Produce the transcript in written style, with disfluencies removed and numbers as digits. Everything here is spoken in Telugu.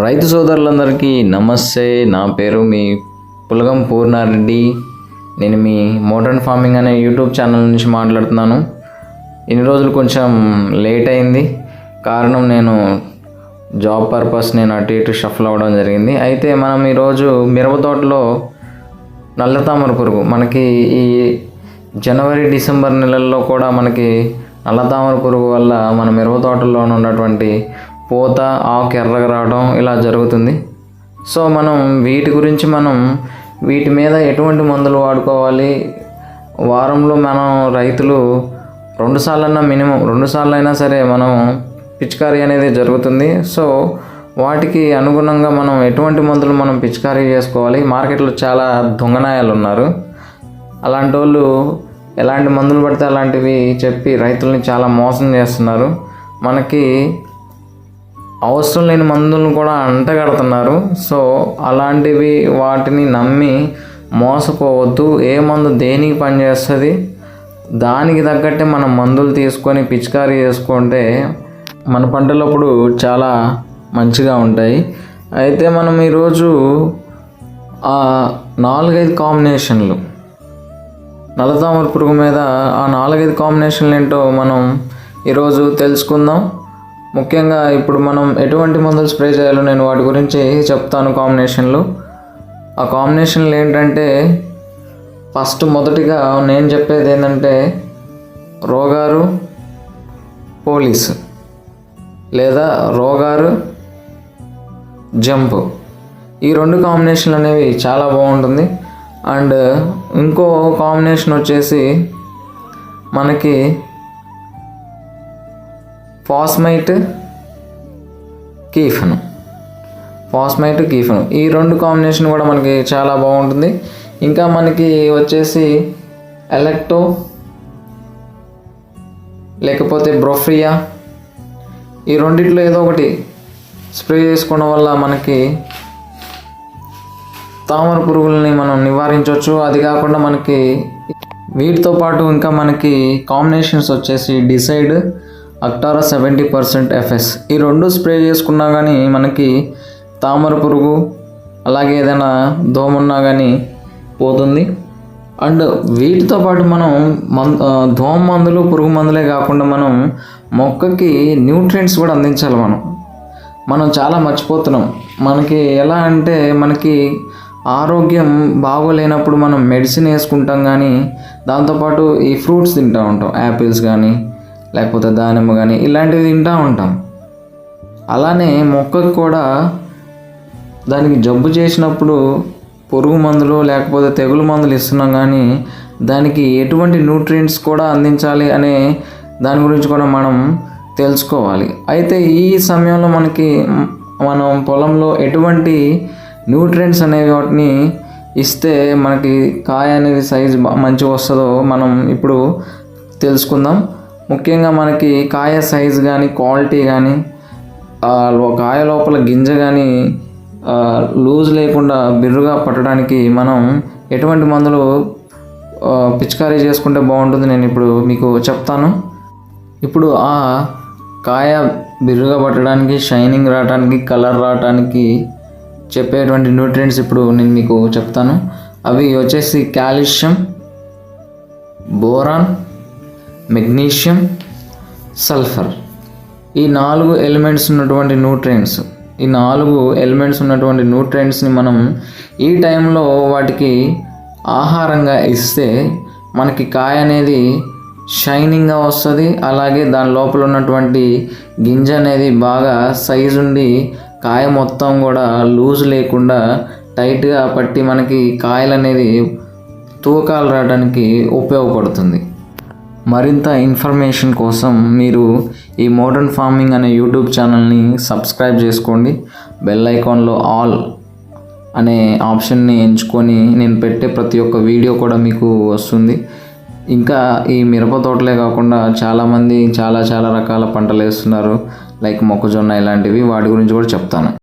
రైతు సోదరులందరికీ నమస్తే. నా పేరు మీ పులగం పూర్ణారెడ్డి. నేను మీ మోడర్న్ ఫార్మింగ్ అనే యూట్యూబ్ ఛానల్ నుంచి మాట్లాడుతున్నాను. ఇన్ని రోజులు కొంచెం లేట్ అయింది. కారణం నేను జాబ్ పర్పస్ అటు ఇటు షఫల్ అవ్వడం జరిగింది. అయితే మనం ఈరోజు మిరప తోటలో నల్ల తామర పురుగు మనకి ఈ జనవరి డిసెంబర్ నెలల్లో కూడా మనకి నల్ల తామర పురుగు వల్ల మన మిరప తోటల్లో ఉన్నటువంటి పూత ఆకు ఎర్రగా రావడం ఇలా జరుగుతుంది. సో మనం వీటి మీద ఎటువంటి మందులు వాడుకోవాలి, వారంలో మనం రైతులు 2 సార్లన్నా మినిమం 2 సార్లు అయినా సరే మనం పిచికారీ అనేది జరుగుతుంది. సో వాటికి అనుగుణంగా మనం ఎటువంటి మందులు మనం పిచికారీ చేసుకోవాలి. మార్కెట్లో చాలా దొంగనాయాలు ఉన్నారు. అలాంటి వాళ్ళు ఎలాంటి మందులు పడితే అలాంటివి చెప్పి రైతుల్ని చాలా మోసం చేస్తున్నారు. మనకి అవసరం లేని మందులను కూడా అంటగడుతున్నారు. సో అలాంటివి వాటిని నమ్మి మోసపోవద్దు. ఏ మందు దేనికి పనిచేస్తుంది దానికి తగ్గట్టే మనం మందులు తీసుకొని పిచికారీ చేసుకుంటే మన పంటలప్పుడు చాలా మంచిగా ఉంటాయి. అయితే మనం ఈరోజు 4-5 కాంబినేషన్లు నల్లతామర పురుగు మీద 4-5 కాంబినేషన్లు ఏంటో మనం ఈరోజు తెలుసుకుందాం. ముఖ్యంగా ఇప్పుడు మనం ఎటువంటి మందులు స్ప్రే చేయాలో నేను వాటి గురించి చెప్తాను. ఆ కాంబినేషన్లు ఏంటంటే మొదటిగా నేను చెప్పేది ఏంటంటే రోగారు పోలీస్ లేదా రోగారు జంప్. ఈ 2 కాంబినేషన్లు అనేవి చాలా బాగుంటుంది. అండ్ ఇంకో కాంబినేషన్ వచ్చేసి మనకి ఫాస్మైట్ కీఫను. ఈ 2 కాంబినేషన్ కూడా మనకి చాలా బాగుంటుంది. ఇంకా మనకి వచ్చేసి ఎలక్టో లేకపోతే బ్రోఫ్రియా, ఈ రెండిట్లో ఏదో ఒకటి స్ప్రే చేసుకోవడం వల్ల మనకి తామర పురుగుల్ని మనం నివారించవచ్చు. అది కాకుండా మనకి వీటితో పాటు ఇంకా మనకి కాంబినేషన్స్ వచ్చేసి డిసైడ్, అక్టారా 70% FS, ఈ 2 స్ప్రే చేసుకున్నా కానీ మనకి తామర పురుగు అలాగే ఏదైనా దోమ ఉన్నా కానీ పోతుంది. అండ్ వీటితో పాటు మనం దోమ మందులు పురుగు మందులే కాకుండా మనం మొక్కకి న్యూట్రియంట్స్ కూడా అందించాలి. మనం చాలా మర్చిపోతున్నాం. మనకి ఎలా అంటే మనకి ఆరోగ్యం బాగోలేనప్పుడు మనం మెడిసిన్ వేసుకుంటాం, కానీ దాంతోపాటు ఈ ఫ్రూట్స్ తింటూ ఉంటాం. యాపిల్స్ కానీ లేకపోతే దానిమ్మ కానీ ఇలాంటివి తింటూ ఉంటాం. అలానే మొక్కకు కూడా దానికి జబ్బు చేసినప్పుడు పురుగు మందులు లేకపోతే తెగులు మందులు ఇస్తున్నాం, కానీ దానికి ఎటువంటి న్యూట్రియంట్స్ కూడా అందించాలి అనే దాని గురించి కూడా మనం తెలుసుకోవాలి. అయితే ఈ సమయంలో మనం పొలంలో ఎటువంటి న్యూట్రియంట్స్ అనేవి వాటిని ఇస్తే మనకి కాయ అనేది సైజు మంచిగా వస్తుందో మనం ఇప్పుడు తెలుసుకుందాం. ముఖ్యంగా మనకి కాయ సైజు కానీ క్వాలిటీ కానీ కాయ లోపల గింజ కానీ లూజ్ లేకుండా బిర్రుగా పట్టడానికి మనం ఎటువంటి మందులు పిచికారీ చేసుకుంటే బాగుంటుంది నేను ఇప్పుడు మీకు చెప్తాను. ఇప్పుడు ఆ కాయ బిర్రుగా పట్టడానికి, షైనింగ్ రావడానికి, కలర్ రావడానికి చెప్పేటువంటి న్యూట్రియంట్స్ ఇప్పుడు నేను మీకు చెప్తాను. అవి వచ్చేసి కాల్షియం, బోరాన్, మెగ్నీషియం, సల్ఫర్. ఈ 4 ఎలిమెంట్స్ ఉన్నటువంటి న్యూట్రియంట్స్ని మనం ఈ టైంలో వాటికి ఆహారంగా ఇస్తే మనకి కాయ అనేది షైనింగ్గా వస్తుంది. అలాగే దాని లోపల ఉన్నటువంటి గింజ అనేది బాగా సైజు ఉండి కాయ మొత్తం కూడా లూజ్ లేకుండా టైట్గా పట్టి మనకి కాయలు అనేది తూకాలు రావడానికి ఉపయోగపడుతుంది. మరింత ఇన్ఫర్మేషన్ కోసం మీరు ఈ మోడర్న్ ఫార్మింగ్ అనే యూట్యూబ్ ఛానల్ని సబ్స్క్రైబ్ చేసుకోండి. బెల్ ఐకాన్లో ఆల్ అనే ఆప్షన్ని ఎంచుకొని నేను పెట్టే ప్రతి ఒక్క వీడియో కూడా మీకు వస్తుంది. ఇంకా ఈ మిరప తోటలే కాకుండా చాలామంది చాలా రకాల పంటలు వేస్తున్నారు, లైక్ మొక్కజొన్న ఇలాంటివి. వాటి గురించి కూడా చెప్తాను.